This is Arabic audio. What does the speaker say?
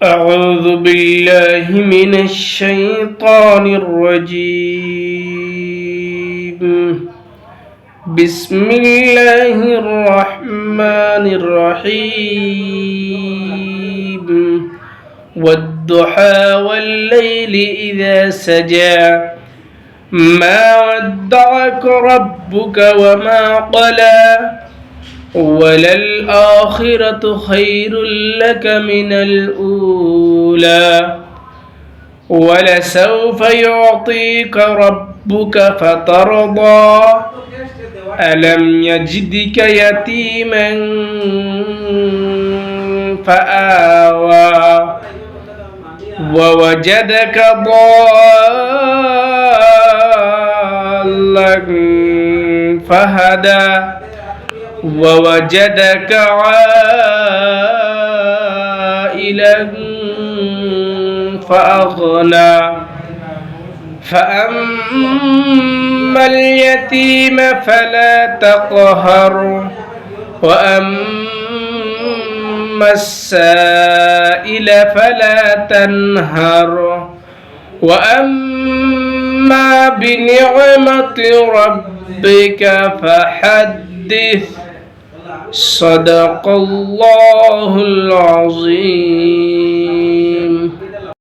أعوذ بالله من الشيطان الرجيم. بسم الله الرحمن الرحيم. والضحى والليل إذا سجى ما ودعك ربك وما قلى وللآخرة خير لك من الأولى ولسوف يعطيك ربك فترضى ألم يجدك يتيما فآوى ووجدك ضالا فهدى ووجدك عائلا فأغنى فأما اليتيم فلا تقهر وأما السائل فلا تنهر وأما بنعمة ربك فحدث صدق الله العظيم.